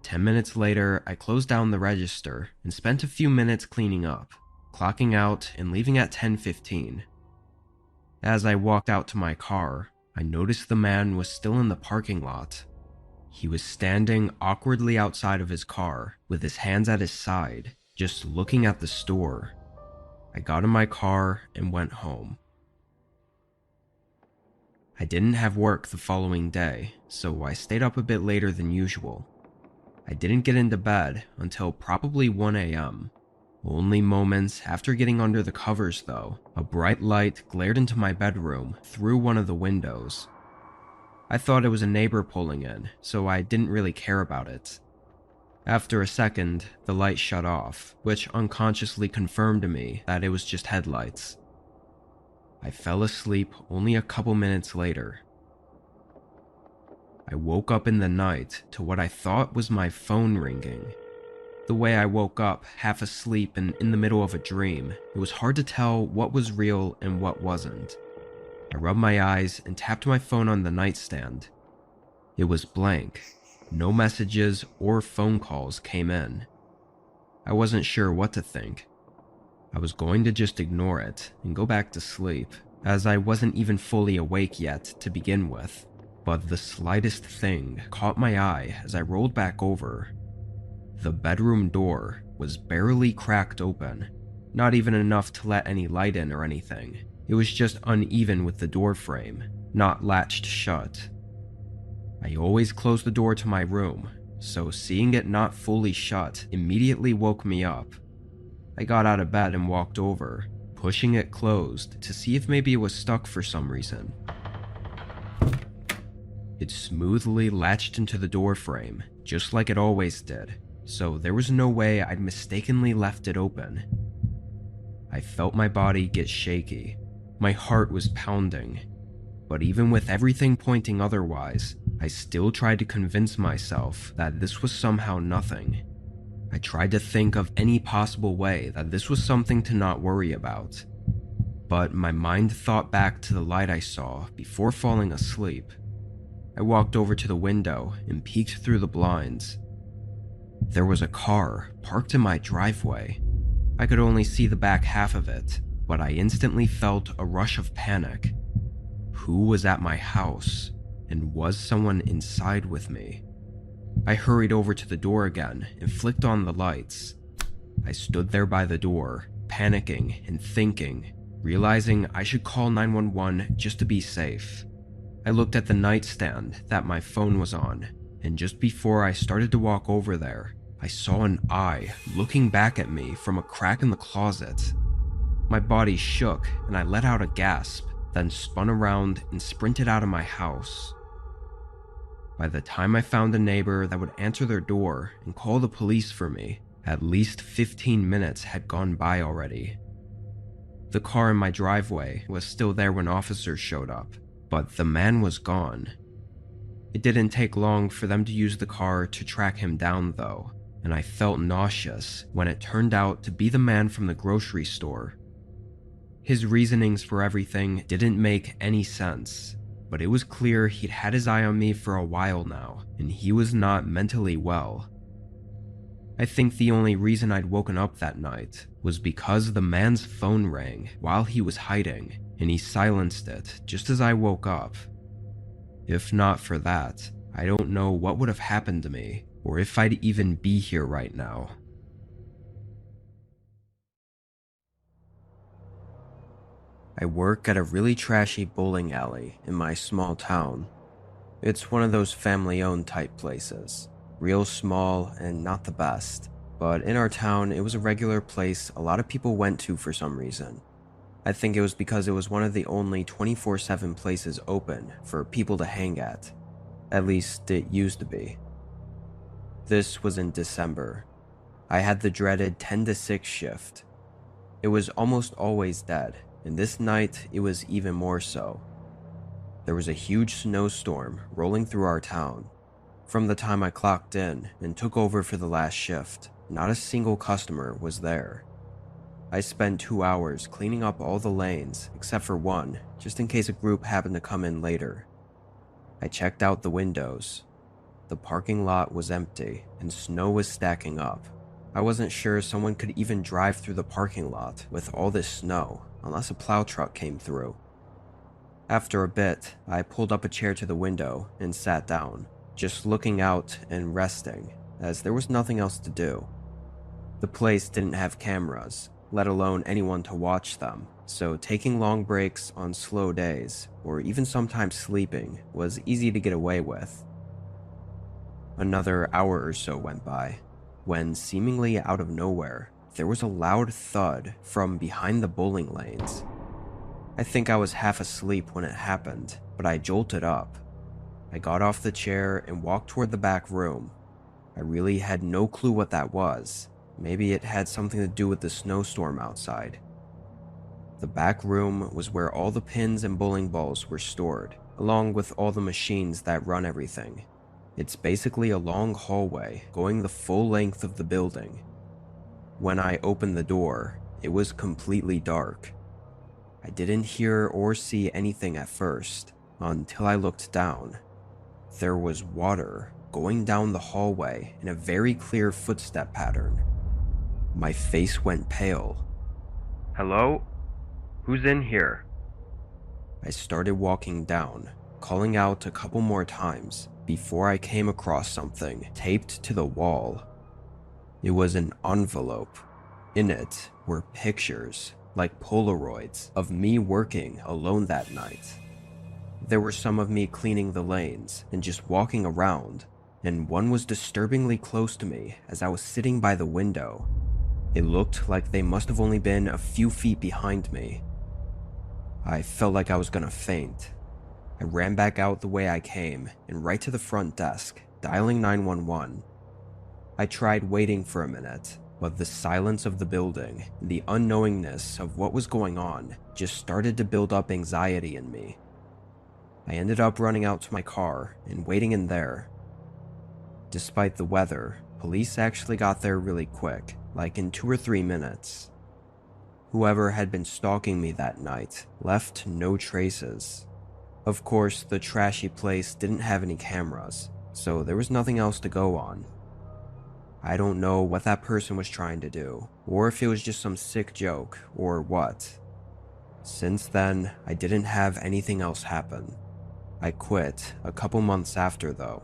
10 minutes later, I closed down the register and spent a few minutes cleaning up, clocking out and leaving at 10:15. As I walked out to my car, I noticed the man was still in the parking lot. He was standing awkwardly outside of his car with his hands at his side, just looking at the store. I got in my car and went home. I didn't have work the following day, so I stayed up a bit later than usual. I didn't get into bed until probably 1 a.m. Only moments after getting under the covers though, a bright light glared into my bedroom through one of the windows. I thought it was a neighbor pulling in, so I didn't really care about it. After a second, the light shut off, which unconsciously confirmed to me that it was just headlights. I fell asleep only a couple minutes later. I woke up in the night to what I thought was my phone ringing. The way I woke up, half asleep and in the middle of a dream, it was hard to tell what was real and what wasn't. I rubbed my eyes and tapped my phone on the nightstand. It was blank. No messages or phone calls came in. I wasn't sure what to think. I was going to just ignore it and go back to sleep, as I wasn't even fully awake yet to begin with. But the slightest thing caught my eye as I rolled back over. The bedroom door was barely cracked open, not even enough to let any light in or anything. It was just uneven with the door frame, not latched shut. I always closed the door to my room, so seeing it not fully shut immediately woke me up. I got out of bed and walked over, pushing it closed to see if maybe it was stuck for some reason. It smoothly latched into the door frame, just like it always did, so there was no way I'd mistakenly left it open. I felt my body get shaky. My heart was pounding. But even with everything pointing otherwise, I still tried to convince myself that this was somehow nothing. I tried to think of any possible way that this was something to not worry about. But my mind thought back to the light I saw before falling asleep. I walked over to the window and peeked through the blinds. There was a car parked in my driveway. I could only see the back half of it, but I instantly felt a rush of panic. Who was at my house, and was someone inside with me? I hurried over to the door again and flicked on the lights. I stood there by the door, panicking and thinking, realizing I should call 911 just to be safe. I looked at the nightstand that my phone was on, and just before I started to walk over there, I saw an eye looking back at me from a crack in the closet. My body shook and I let out a gasp, then spun around and sprinted out of my house. By the time I found a neighbor that would answer their door and call the police for me, at least 15 minutes had gone by already. The car in my driveway was still there when officers showed up, but the man was gone. It didn't take long for them to use the car to track him down though, and I felt nauseous when it turned out to be the man from the grocery store. His reasonings for everything didn't make any sense, but it was clear he'd had his eye on me for a while now, and he was not mentally well. I think the only reason I'd woken up that night was because the man's phone rang while he was hiding, and he silenced it just as I woke up. If not for that, I don't know what would have happened to me, or if I'd even be here right now. I work at a really trashy bowling alley in my small town. It's one of those family-owned type places. Real small and not the best, but in our town it was a regular place a lot of people went to for some reason. I think it was because it was one of the only 24/7 places open for people to hang at. At least it used to be. This was in December. I had the dreaded 10 to 6 shift. It was almost always dead, and this night it was even more so. There was a huge snowstorm rolling through our town. From the time I clocked in and took over for the last shift, not a single customer was there. I spent 2 hours cleaning up all the lanes except for one, just in case a group happened to come in later. I checked out the windows. The parking lot was empty and snow was stacking up. I wasn't sure someone could even drive through the parking lot with all this snow unless a plow truck came through. After a bit, I pulled up a chair to the window and sat down, just looking out and resting, as there was nothing else to do. The place didn't have cameras, let alone anyone to watch them, so taking long breaks on slow days, or even sometimes sleeping, was easy to get away with. Another hour or so went by, when seemingly out of nowhere, there was a loud thud from behind the bowling lanes. I think I was half asleep when it happened, but I jolted up. I got off the chair and walked toward the back room. I really had no clue what that was. Maybe it had something to do with the snowstorm outside. The back room was where all the pins and bowling balls were stored, along with all the machines that run everything. It's basically a long hallway going the full length of the building. When I opened the door, it was completely dark. I didn't hear or see anything at first, until I looked down. There was water going down the hallway in a very clear footstep pattern. My face went pale. "Hello? Who's in here?" I started walking down, calling out a couple more times before I came across something taped to the wall. It was an envelope. In it were pictures, like Polaroids, of me working alone that night. There were some of me cleaning the lanes and just walking around, and one was disturbingly close to me as I was sitting by the window. It looked like they must have only been a few feet behind me. I felt like I was gonna faint. I ran back out the way I came and right to the front desk, dialing 911. I tried waiting for a minute, but the silence of the building and the unknowingness of what was going on just started to build up anxiety in me. I ended up running out to my car and waiting in there. Despite the weather, police actually got there really quick, like in 2 or 3 minutes. Whoever had been stalking me that night left no traces. Of course, the trashy place didn't have any cameras, so there was nothing else to go on. I don't know what that person was trying to do, or if it was just some sick joke, or what. Since then, I didn't have anything else happen. I quit a couple months after though,